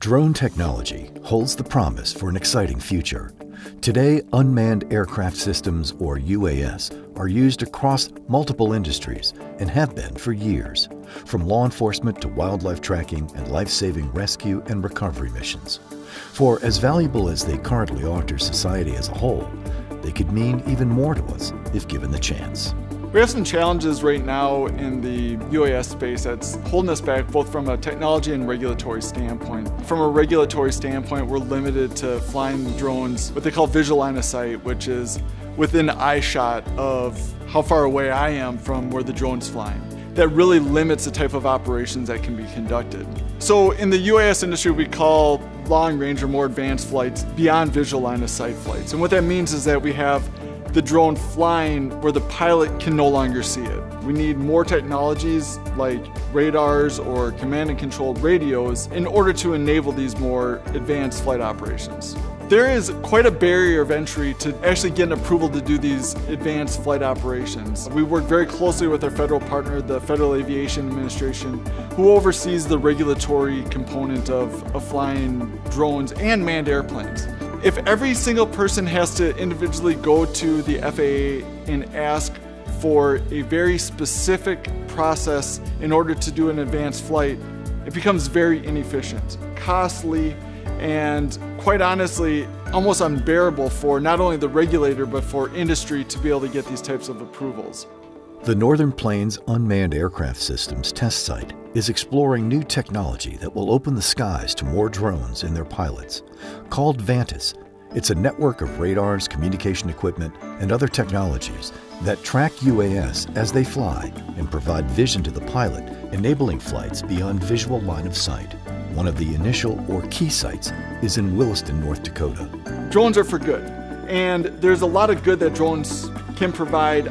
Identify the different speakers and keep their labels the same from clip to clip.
Speaker 1: Drone technology holds the promise for an exciting future. Today, unmanned aircraft systems, or UAS, are used across multiple industries and have been for years, from law enforcement to wildlife tracking and life-saving rescue and recovery missions. For as valuable as they currently are to society as a whole, they could mean even more to us if given the chance.
Speaker 2: We have some challenges right now in the UAS space that's holding us back both from a technology and regulatory standpoint. From a regulatory standpoint, we're limited to flying drones what they call visual line of sight, which is within eye shot of how far away I am from where the drone's flying. That really limits the type of operations that can be conducted. So in the UAS industry, we call long range or more advanced flights beyond visual line of sight flights. And what that means is that we have the drone flying where the pilot can no longer see it. We need more technologies like radars or command and control radios in order to enable these more advanced flight operations. There is quite a barrier of entry to actually get an approval to do these advanced flight operations. We work very closely with our federal partner, the Federal Aviation Administration, who oversees the regulatory component of flying drones and manned airplanes. If every single person has to individually go to the FAA and ask for a very specific process in order to do an advanced flight, it becomes very inefficient, costly, and quite honestly, almost unbearable for not only the regulator, but for industry to be able to get these types of approvals.
Speaker 1: The Northern Plains Unmanned Aircraft Systems test site is exploring new technology that will open the skies to more drones and their pilots. Called Vantis, it's a network of radars, communication equipment, and other technologies that track UAS as they fly and provide vision to the pilot, enabling flights beyond visual line of sight. One of the initial or key sites is in Williston, North Dakota.
Speaker 2: Drones are for good, and there's a lot of good that drones can provide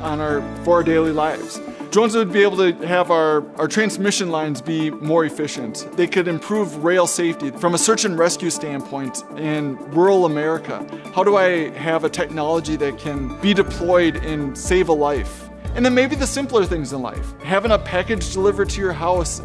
Speaker 2: for our daily lives. Drones would be able to have our transmission lines be more efficient. They could improve rail safety. From a search and rescue standpoint in rural America, how do I have a technology that can be deployed and save a life? And then maybe the simpler things in life. Having a package delivered to your house,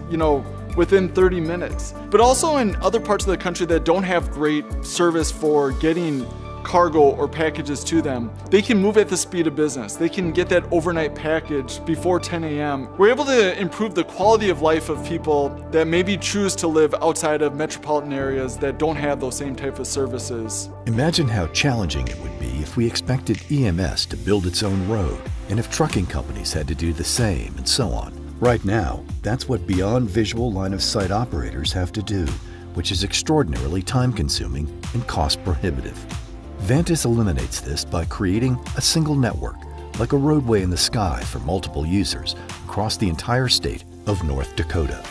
Speaker 2: within 30 minutes. But also in other parts of the country that don't have great service for getting cargo or packages to them, they can move at the speed of business. They can get that overnight package before 10 a.m. We're able to improve the quality of life of people that maybe choose to live outside of metropolitan areas that don't have those same type of services.
Speaker 1: Imagine how challenging it would be if we expected EMS to build its own road, and if trucking companies had to do the same, and so on. Right now, that's what beyond visual line of sight operators have to do, which is extraordinarily time-consuming and cost-prohibitive. Vantis eliminates this by creating a single network, like a roadway in the sky for multiple users across the entire state of North Dakota.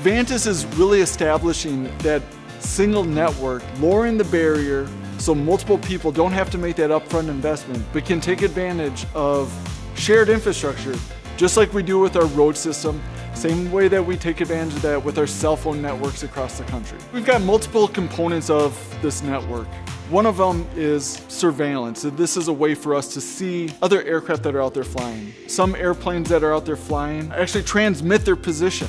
Speaker 2: Vantis is really establishing that single network, lowering the barrier so multiple people don't have to make that upfront investment, but can take advantage of shared infrastructure, just like we do with our road system, same way that we take advantage of that with our cell phone networks across the country. We've got multiple components of this network. One of them is surveillance. This is a way for us to see other aircraft that are out there flying. Some airplanes that are out there flying actually transmit their position,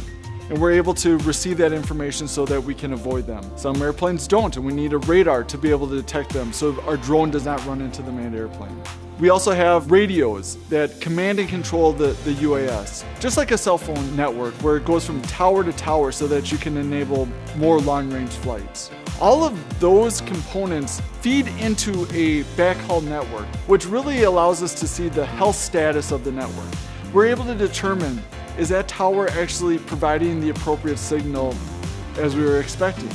Speaker 2: and we're able to receive that information so that we can avoid them. Some airplanes don't, and we need a radar to be able to detect them so our drone does not run into the manned airplane. We also have radios that command and control the UAS, just like a cell phone network where it goes from tower to tower so that you can enable more long-range flights. All of those components feed into a backhaul network, which really allows us to see the health status of the network. We're able to determine, is that tower actually providing the appropriate signal as we were expecting?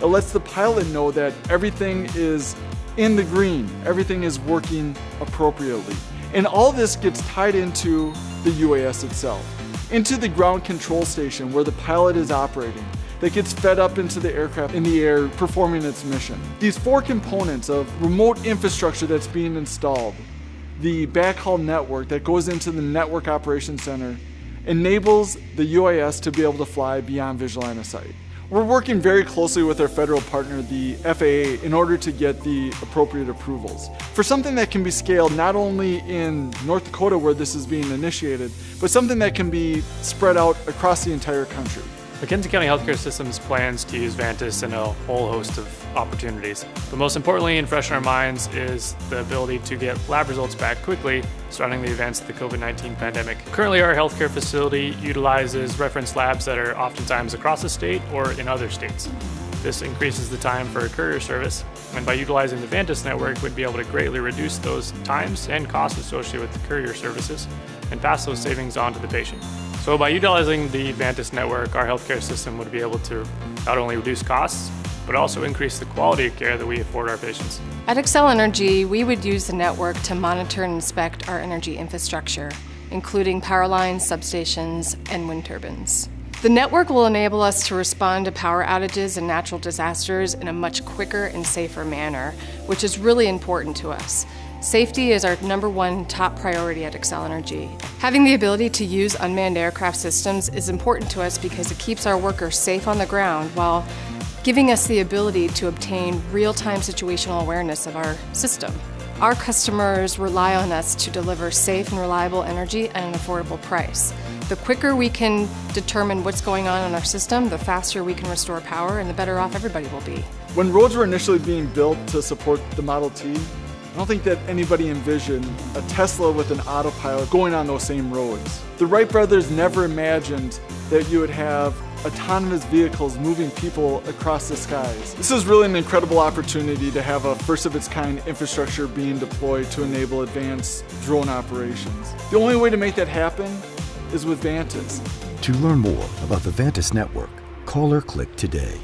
Speaker 2: It lets the pilot know that everything is in the green, everything is working appropriately. And all this gets tied into the UAS itself, into the ground control station where the pilot is operating, that gets fed up into the aircraft in the air performing its mission. These four components of remote infrastructure that's being installed, the backhaul network that goes into the network operations center, enables the UAS to be able to fly beyond visual line of sight. We're working very closely with our federal partner, the FAA, in order to get the appropriate approvals for something that can be scaled not only in North Dakota where this is being initiated, but something that can be spread out across the entire country.
Speaker 3: McKenzie County Healthcare Systems plans to use Vantis in a whole host of opportunities. But most importantly and fresh in our minds is the ability to get lab results back quickly surrounding the events of the COVID-19 pandemic. Currently, our healthcare facility utilizes reference labs that are oftentimes across the state or in other states. This increases the time for courier service, and by utilizing the Vantis network, we'd be able to greatly reduce those times and costs associated with the courier services and pass those savings on to the patient. So by utilizing the Vantis network, our healthcare system would be able to not only reduce costs, but also increase the quality of care that we afford our patients.
Speaker 4: At Xcel Energy, we would use the network to monitor and inspect our energy infrastructure, including power lines, substations, and wind turbines. The network will enable us to respond to power outages and natural disasters in a much quicker and safer manner, which is really important to us. Safety is our #1 top priority at Xcel Energy. Having the ability to use unmanned aircraft systems is important to us because it keeps our workers safe on the ground while giving us the ability to obtain real-time situational awareness of our system. Our customers rely on us to deliver safe and reliable energy at an affordable price. The quicker we can determine what's going on in our system, the faster we can restore power and the better off everybody will be.
Speaker 2: When roads were initially being built to support the Model T, I don't think that anybody envisioned a Tesla with an autopilot going on those same roads. The Wright brothers never imagined that you would have autonomous vehicles moving people across the skies. This is really an incredible opportunity to have a first-of-its-kind infrastructure being deployed to enable advanced drone operations. The only way to make that happen is with Vantis.
Speaker 1: To learn more about the Vantis network, call or click today.